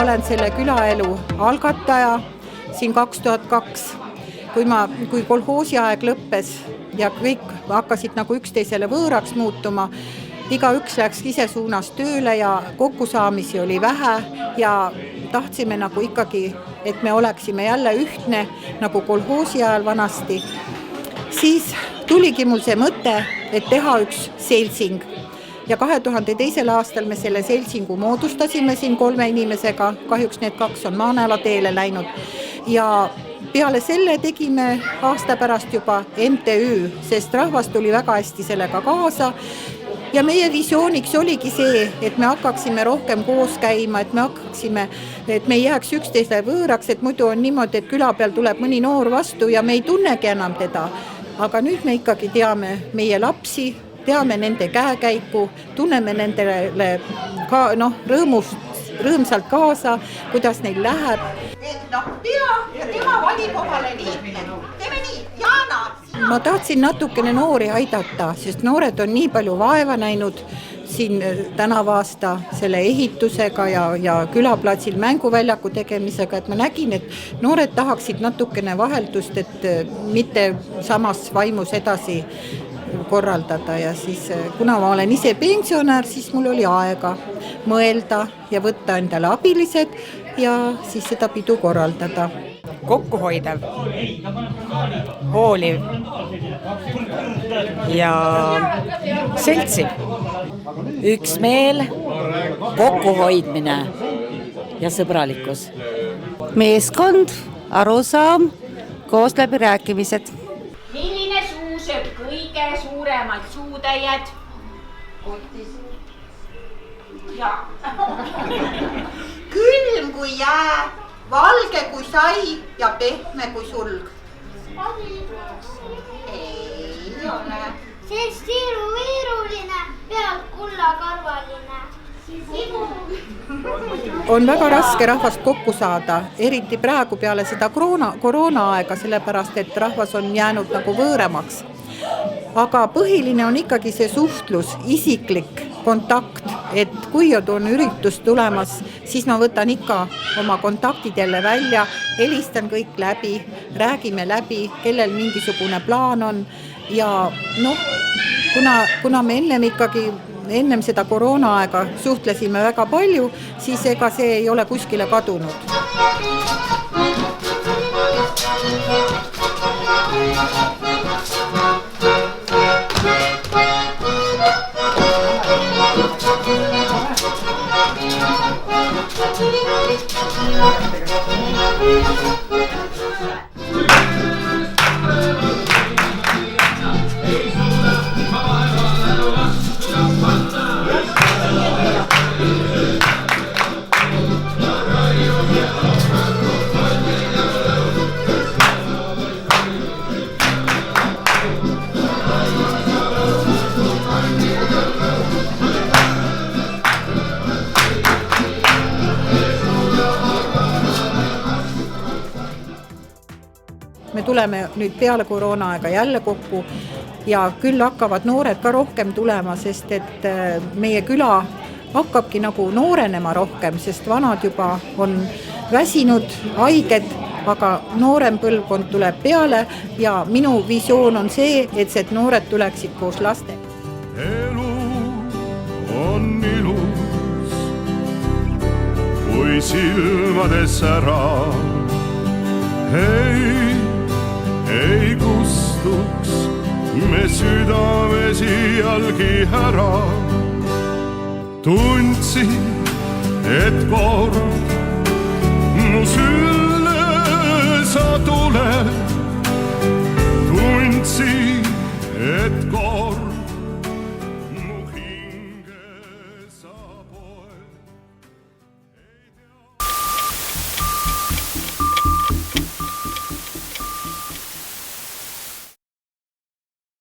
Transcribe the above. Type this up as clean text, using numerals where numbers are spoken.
olen selle külaelu algataja siin 2002, kui kolhoosi aeg lõppes ja kõik hakkasid nagu üksteisele võõraks muutuma. Igaüks läks ise suunas tööle ja kokkusaamisi oli vähe ja tahtsime nagu ikkagi, et me oleksime jälle ühtne nagu kolhoosi ajal vanasti. Siis tuligi mul see mõte, et teha üks seltsing. Ja 2002. aastal me selle seltsingu moodustasime siin 3 inimesega, kahjuks need 2 on Maanela teele läinud. Ja peale selle tegime aasta pärast juba MTÜ, sest rahvas tuli väga hästi sellega kaasa. Ja meie visiooniks oligi see, et me hakkaksime rohkem koos käima, et me ei jääks üksteisele võõraks, et muidu on niimoodi, et küla peal tuleb mõni noor vastu ja me ei tunnegi enam teda. Aga nüüd me ikkagi teame meie lapsi, teame nende käekäiku, tunneme nendele ka, rõõmsalt kaasa, kuidas neil läheb. Ja tema valib omale liikmed. Teeme nii, Jana! Ma tahtsin natukene noori aidata, sest noored on nii palju vaeva näinud siin tänavaasta selle ehitusega ja külaplatsil mänguväljaku tegemisega, et ma nägin, et noored tahaksid natukene vaheldust, et mitte samas vaimus edasi korraldada ja siis, kuna ma olen ise pensionär, siis mul oli aega mõelda ja võtta endale abilised ja siis seda pidu korraldada. Kokkuhoidev, hooliv ja seltsiv. Üksmeel, kokkuhoidmine ja sõbralikkus. Meeskond, arusaam, koos läbirääkimised. Milline suu sööb kõige suuremad suutäied? Külm kui jää, valge kui sai ja pehme kui sulg. Ei ole. Sest siiru-viiruline, pealt kullakarvaline. On väga raske rahvast kokku saada, eriti praegu peale seda koroona aega, sellepärast et rahvas on jäänud nagu võõramaks. Aga põhiline on ikkagi see suhtlus, isiklik kontakt, et kui on üritus tulemas, siis ma võtan ikka oma kontaktid jälle välja, helistan kõik läbi, räägime läbi, kellel mingisugune plaan on ja kuna me ennem seda koroona aega suhtlesime väga palju, siis ega see ei ole kuskile kadunud. Me tuleme nüüd peale koroona aega jälle kokku ja küll hakkavad noored ka rohkem tulema, sest et meie küla hakkabki nagu noorenema rohkem, sest vanad juba on väsinud, haiged, aga noorem põlvkond tuleb peale ja minu visioon on see, et noored tuleksid koos lastega. Elu on ilus, kui silmades ära. Ei kustuks me südames iialgi ära. Tundsin, et kord mu sülle sa tuled. Tundsin, et kord